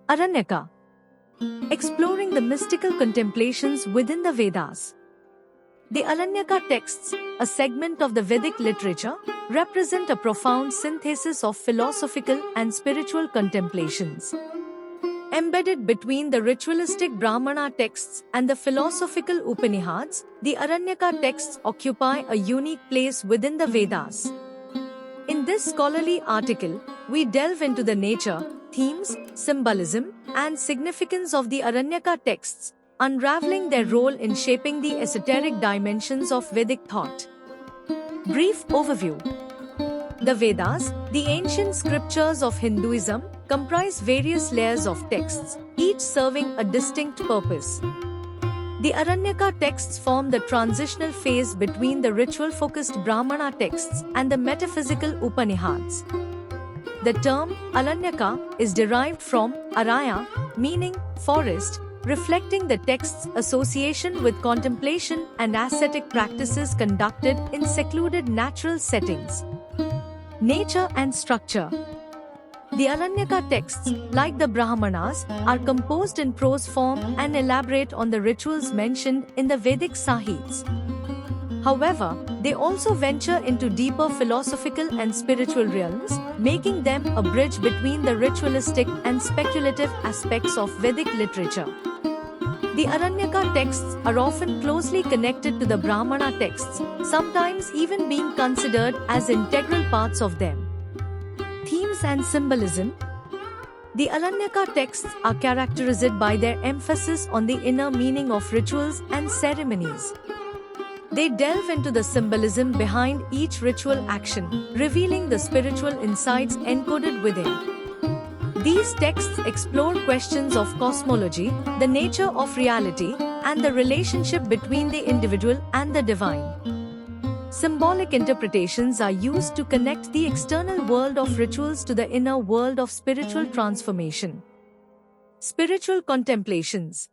Aranyaka. Exploring the mystical contemplations within the Vedas. The Aranyaka texts, a segment of the Vedic literature, represent a profound synthesis of philosophical and spiritual contemplations. Embedded between the ritualistic Brahmana texts and the philosophical Upanishads, the Aranyaka texts occupy a unique place within the Vedas. In this scholarly article, we delve into the nature, themes, symbolism, and significance of the Aranyaka texts, unraveling their role in shaping the esoteric dimensions of Vedic thought. Brief overview. The Vedas, the ancient scriptures of Hinduism, comprise various layers of texts, each serving a distinct purpose. The Aranyaka texts form the transitional phase between the ritual-focused Brahmana texts and the metaphysical Upanishads. The term Aranyaka is derived from Araya, meaning forest, reflecting the text's association with contemplation and ascetic practices conducted in secluded natural settings. Nature and structure. The Aranyaka texts, like the Brahmanas, are composed in prose form and elaborate on the rituals mentioned in the Vedic Sahits. However, they also venture into deeper philosophical and spiritual realms, making them a bridge between the ritualistic and speculative aspects of Vedic literature. The Aranyaka texts are often closely connected to the Brahmana texts, sometimes even being considered as integral parts of them. Themes and symbolism. The Aranyaka texts are characterized by their emphasis on the inner meaning of rituals and ceremonies. They delve into the symbolism behind each ritual action, revealing the spiritual insights encoded within. These texts explore questions of cosmology, the nature of reality, and the relationship between the individual and the divine. Symbolic interpretations are used to connect the external world of rituals to the inner world of spiritual transformation. Spiritual contemplations.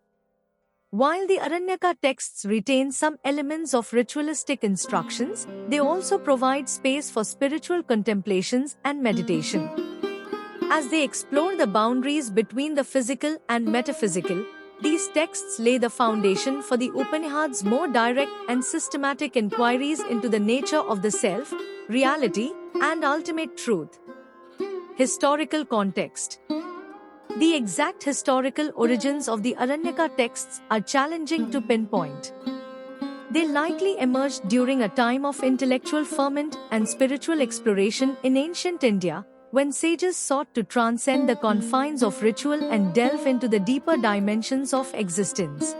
While the Aranyaka texts retain some elements of ritualistic instructions, they also provide space for spiritual contemplations and meditation. As they explore the boundaries between the physical and metaphysical, these texts lay the foundation for the Upanishads' more direct and systematic inquiries into the nature of the self, reality, and ultimate truth. Historical context. The exact historical origins of the Aranyaka texts are challenging to pinpoint. They likely emerged during a time of intellectual ferment and spiritual exploration in ancient India, when sages sought to transcend the confines of ritual and delve into the deeper dimensions of existence.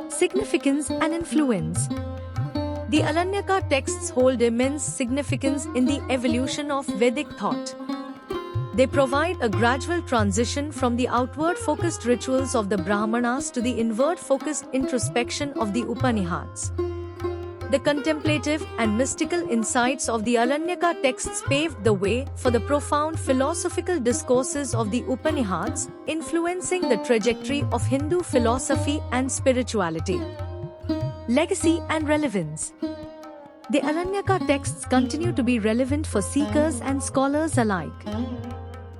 Significance and influence. The Aranyaka texts hold immense significance in the evolution of Vedic thought. They provide a gradual transition from the outward-focused rituals of the Brahmanas to the inward-focused introspection of the Upanishads. The contemplative and mystical insights of the Aranyaka texts paved the way for the profound philosophical discourses of the Upanishads, influencing the trajectory of Hindu philosophy and spirituality. Legacy and relevance. The Aranyaka texts continue to be relevant for seekers and scholars alike.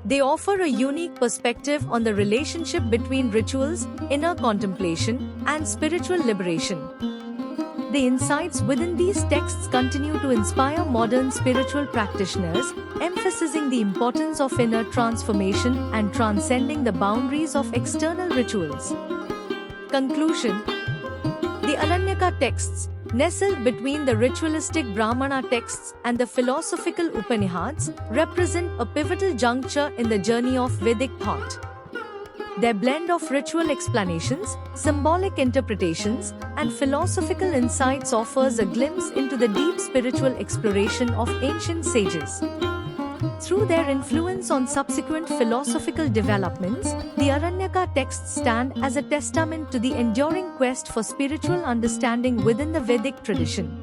They offer a unique perspective on the relationship between rituals, inner contemplation, and spiritual liberation. The insights within these texts continue to inspire modern spiritual practitioners, emphasizing the importance of inner transformation and transcending the boundaries of external rituals. Conclusion. The Aranyaka texts, nestled between the ritualistic Brahmana texts and the philosophical Upanishads, represent a pivotal juncture in the journey of Vedic thought. Their blend of ritual explanations, symbolic interpretations, and philosophical insights offers a glimpse into the deep spiritual exploration of ancient sages. Through their influence on subsequent philosophical developments, the Aranyaka texts stand as a testament to the enduring quest for spiritual understanding within the Vedic tradition.